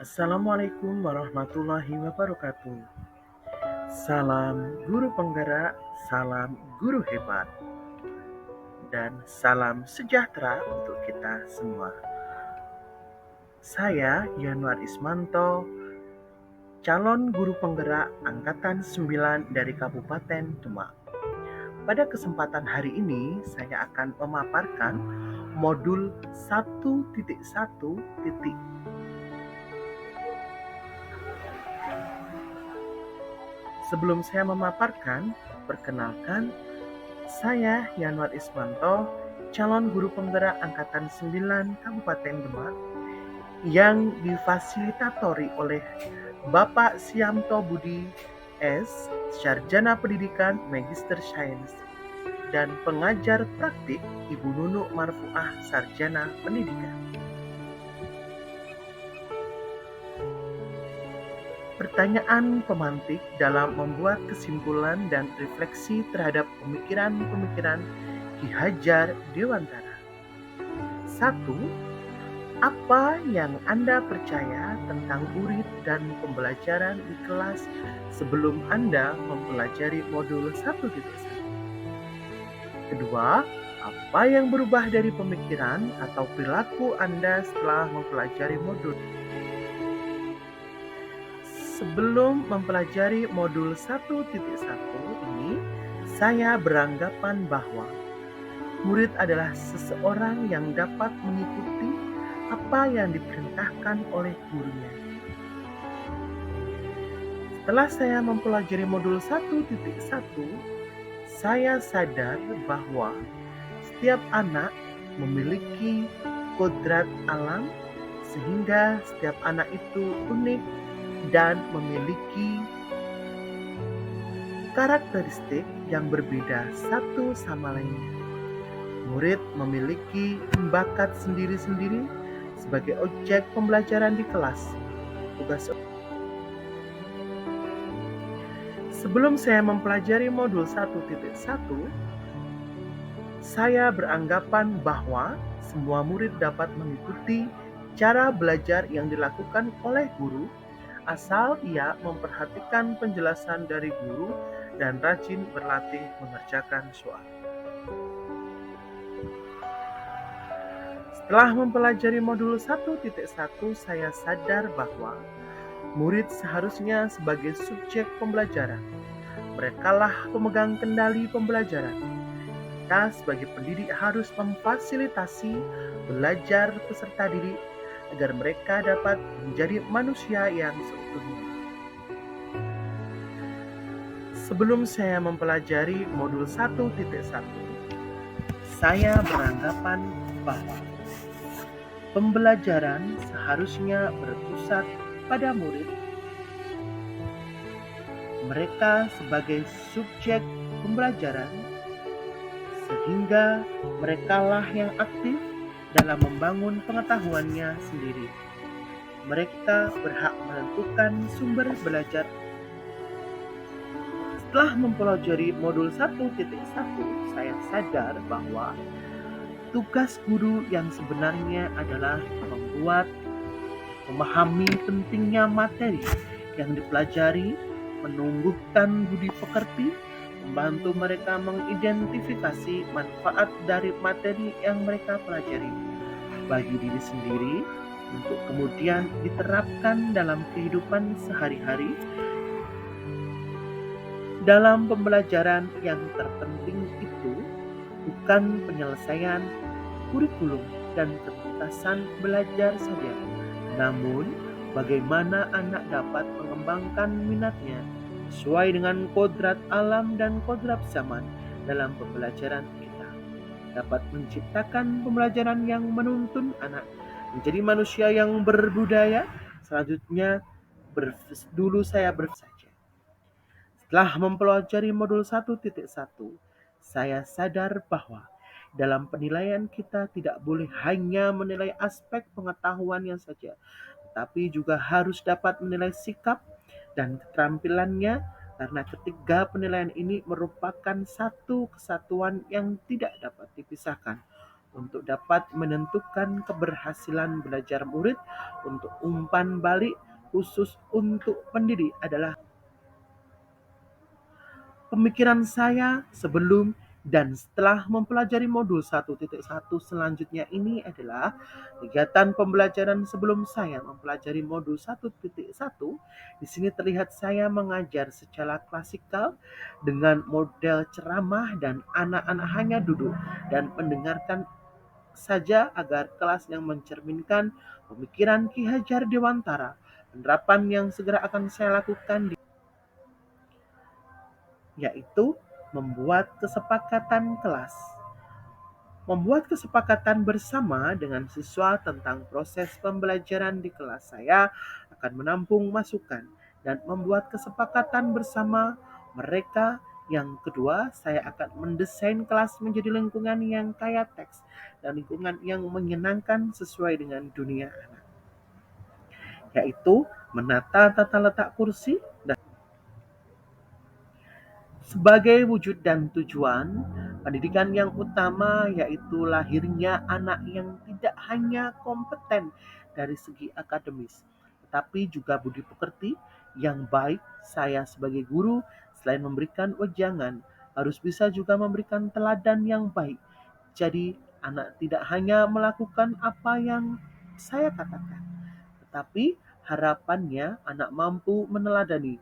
Assalamualaikum warahmatullahi wabarakatuh. Salam guru penggerak, salam guru hebat, dan salam sejahtera untuk kita semua. Saya Yanuar Ismanto, calon guru penggerak Angkatan 9 dari Kabupaten Demak. Pada kesempatan hari ini, saya akan memaparkan modul 1.1. Sebelum saya memaparkan, perkenalkan, saya Yanuar Ismanto, calon guru penggerak Angkatan 9 Kabupaten Demak yang difasilitatori oleh Bapak Siamto Budi S, Sarjana Pendidikan Magister Sains, dan pengajar praktik Ibu Nunuk Marfuah, Sarjana Pendidikan. Pertanyaan pemantik dalam membuat kesimpulan dan refleksi terhadap pemikiran-pemikiran Ki Hajar Dewantara. 1. Apa yang Anda percaya tentang murid dan pembelajaran di kelas sebelum Anda mempelajari modul 1.1? Kedua, apa yang berubah dari pemikiran atau perilaku Anda setelah mempelajari modul? Sebelum mempelajari modul 1.1 ini, saya beranggapan bahwa murid adalah seseorang yang dapat mengikuti apa yang diperintahkan oleh gurunya. Setelah saya mempelajari modul 1.1, saya sadar bahwa setiap anak memiliki kodrat alam sehingga setiap anak itu unik dan memiliki karakteristik yang berbeda satu sama lainnya. Murid memiliki bakat sendiri-sendiri sebagai objek pembelajaran di kelas. Tugas Sebelum saya mempelajari modul 1.1, saya beranggapan bahwa semua murid dapat mengikuti cara belajar yang dilakukan oleh guru asal ia memperhatikan penjelasan dari guru dan rajin berlatih mengerjakan soal. Setelah mempelajari modul 1.1, saya sadar bahwa murid seharusnya sebagai subjek pembelajaran. Merekalah pemegang kendali pembelajaran. Kita sebagai pendidik harus memfasilitasi belajar peserta didik agar mereka dapat menjadi manusia yang seutuhnya. Sebelum saya mempelajari modul 1.1, saya beranggapan bahwa pembelajaran seharusnya berpusat pada murid. Mereka sebagai subjek pembelajaran, sehingga merekalah yang aktif dalam membangun pengetahuannya sendiri. Mereka berhak menentukan sumber belajar. Setelah mempelajari modul 1.1, saya sadar bahwa tugas guru yang sebenarnya adalah memahami pentingnya materi yang dipelajari, menumbuhkan budi pekerti, membantu mereka mengidentifikasi manfaat dari materi yang mereka pelajari bagi diri sendiri untuk kemudian diterapkan dalam kehidupan sehari-hari. Dalam pembelajaran yang terpenting itu bukan penyelesaian kurikulum dan ketuntasan belajar saja, namun bagaimana anak dapat mengembangkan minatnya sesuai dengan kodrat alam dan kodrat zaman dalam pembelajaran kita. Dapat menciptakan pembelajaran yang menuntun anak menjadi manusia yang berbudaya. Selanjutnya, dulu saya saja. Setelah mempelajari modul 1.1, saya sadar bahwa dalam penilaian kita tidak boleh hanya menilai aspek pengetahuannya saja, tetapi juga harus dapat menilai sikap dan keterampilannya, karena ketiga penilaian ini merupakan satu kesatuan yang tidak dapat dipisahkan. untuk dapat menentukan keberhasilan belajar murid. Untuk umpan balik khusus untuk pendidik adalah pemikiran saya sebelum dan setelah mempelajari modul 1.1 selanjutnya ini adalah kegiatan pembelajaran sebelum saya mempelajari modul 1.1. Di sini terlihat saya mengajar secara klasikal dengan model ceramah dan anak-anak hanya duduk dan mendengarkan saja agar kelas yang mencerminkan pemikiran Ki Hajar Dewantara. Penerapan yang segera akan saya lakukan yaitu membuat kesepakatan kelas. Membuat kesepakatan bersama dengan siswa tentang proses pembelajaran di kelas saya akan menampung masukan dan membuat kesepakatan bersama mereka. Yang kedua, saya akan mendesain kelas menjadi lingkungan yang kaya teks dan lingkungan yang menyenangkan sesuai dengan dunia anak, yaitu menata tata letak kursi dan sebagai wujud dan tujuan pendidikan yang utama, yaitu lahirnya anak yang tidak hanya kompeten dari segi akademis, tetapi juga budi pekerti yang baik. Saya sebagai guru, selain memberikan wejangan, harus bisa juga memberikan teladan yang baik. Jadi, anak tidak hanya melakukan apa yang saya katakan, tetapi harapannya anak mampu meneladani